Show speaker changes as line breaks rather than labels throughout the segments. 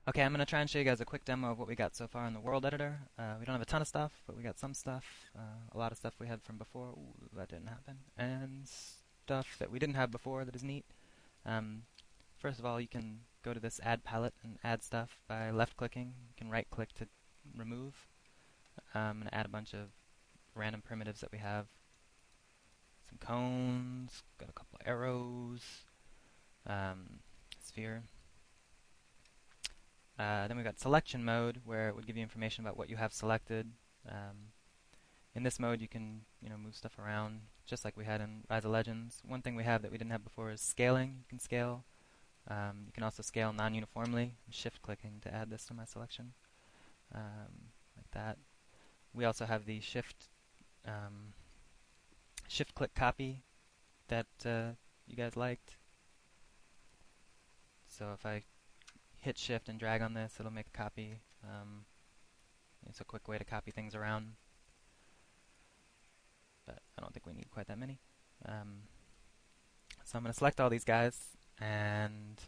Okay, I'm going to try and show you guys a quick demo of what we got so far in the world editor. We don't have a ton of stuff, but we got some stuff. A lot of stuff we had from before. Ooh, that didn't happen. And stuff that we didn't have before that is neat. Um, First of all, you can go to this add palette and add stuff by left-clicking. You can right-click to remove and add a bunch of random primitives that we have. Some cones, got a couple of arrows, sphere. Then we've got selection mode, where it would give you information about what you have selected. In this mode, you can move stuff around, just like we had in Rise of Legends. One thing we have that we didn't have before is scaling. You can scale. You can also scale non-uniformly. I'm shift-clicking to add this to my selection, like that. We also have the shift-click copy that you guys liked. So if I hit shift and drag on this, it'll make a copy. It's a quick way to copy things around, but I don't think we need quite that many. So I'm going to select all these guys and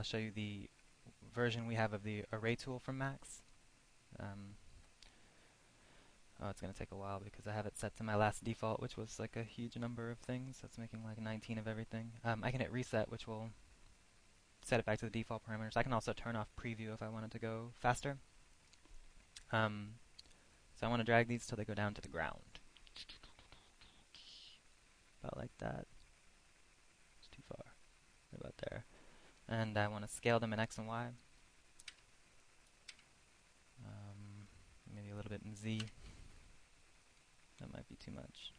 show you the version we have of the array tool from Max. Oh, it's going to take a while because I have it set to my last default, which was like a huge number of things. That's making like 19 of everything. I can hit reset, which will set it back to the default parameters. I can also turn off preview if I wanted to go faster. So I want to drag these till they go down to the ground. About like that. It's too far. Right about there. And I want to scale them in X and Y. Maybe a little bit in Z. That might be too much.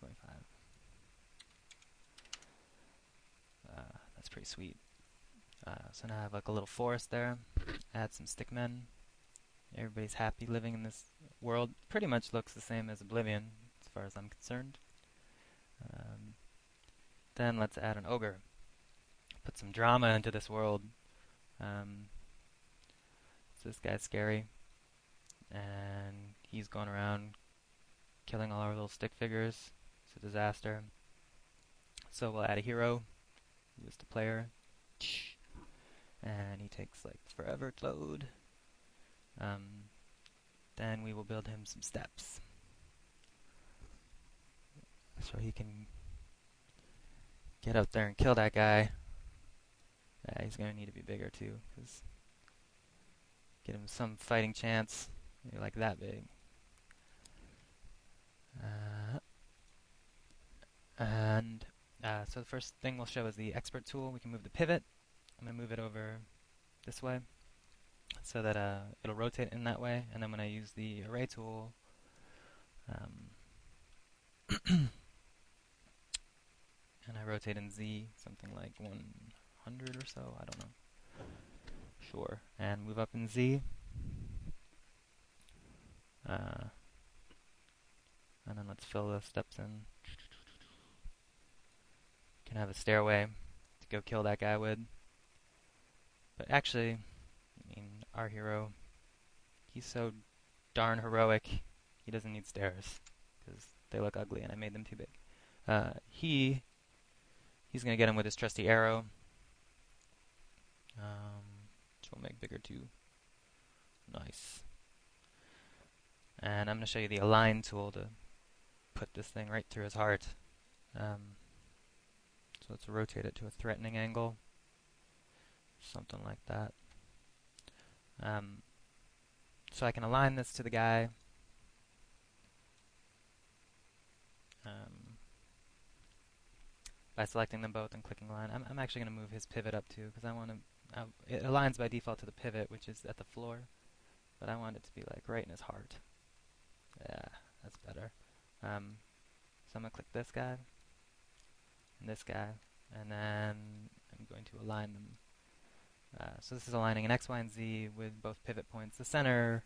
2.5. That's pretty sweet. So now I have like a little forest there. Add some stickmen. Everybody's happy living in this world. Pretty much looks the same as Oblivion, as far as I'm concerned. Then let's add an ogre. Put some drama into this world. So this guy's scary, and he's going around killing all our little stick figures. It's a disaster. So we'll add a hero, just a player, and he takes like forever to load. Then we will build him some steps, so he can get out there and kill that guy. He's going to need to be bigger too, because get him some fighting chance. Maybe like that big. So the first thing we'll show is the expert tool. We can move the pivot. I'm going to move it over this way so that it'll rotate in that way. And then when I use the array tool, and I rotate in Z, something like 100 or so, I don't know. Sure. And move up in Z. And then let's fill the steps in. Can have a stairway to go kill that guy with. But actually, I mean, our hero, he's so darn heroic, he doesn't need stairs, because they look ugly and I made them too big. He's going to get him with his trusty arrow, which we'll make bigger too. Nice. And I'm going to show you the align tool to put this thing right through his heart. So let's rotate it to a threatening angle, something like that. So I can align this to the guy. By selecting them both and clicking align. I'm actually going to move his pivot up too, because I want to. It aligns by default to the pivot, which is at the floor, but I want it to be like right in his heart. Yeah, that's better. So I'm going to click this guy and this guy, and then I'm going to align them. So this is aligning an X, Y, and Z with both pivot points. The center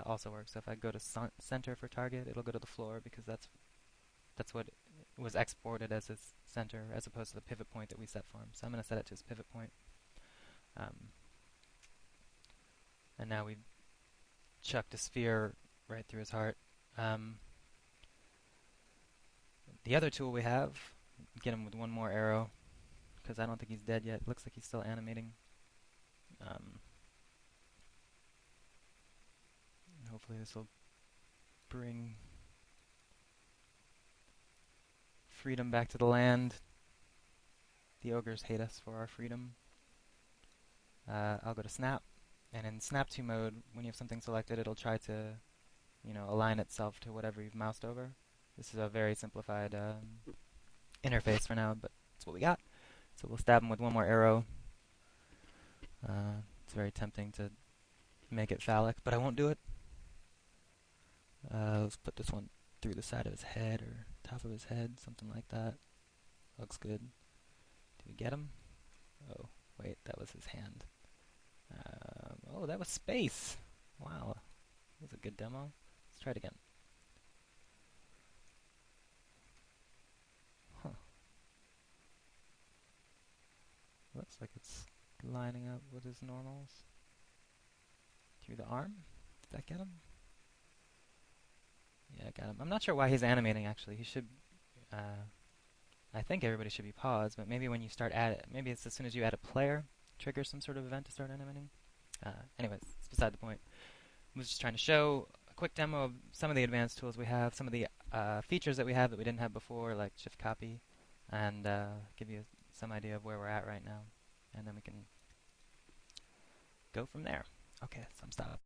also works. So if I go to center for target, it'll go to the floor, because that's what was exported as its center, as opposed to the pivot point that we set for him. So I'm going to set it to his pivot point. And now we've chucked a sphere right through his heart. The other tool we have, get him with one more arrow, because I don't think he's dead yet. It looks like he's still animating. Um, Hopefully this will bring freedom back to the land. The ogres hate us for our freedom. I'll go to snap, and in snap to mode, when you have something selected, it'll try to, align itself to whatever you've moused over. This is a very simplified interface for now, but it's what we got. So we'll stab him with one more arrow. It's very tempting to make it phallic, but I won't do it. Let's put this one through the side of his head or top of his head, something like that. Looks good. Did we get him? Oh, wait, that was his hand. Oh, that was space. Wow, that was a good demo. Let's try it again. Huh. Looks like it's lining up with his normals. Through the arm? Did that get him? Yeah, I got him. I'm not sure why he's animating, actually. He should... I think everybody should be paused, but maybe when you start maybe it's as soon as you add a player, triggers some sort of event to start animating. Anyways, it's beside the point. I was just trying to show a quick demo of some of the advanced tools we have, some of the features that we have that we didn't have before, like shift copy, and give you some idea of where we're at right now. And then we can go from there. Okay, so I'm stopped.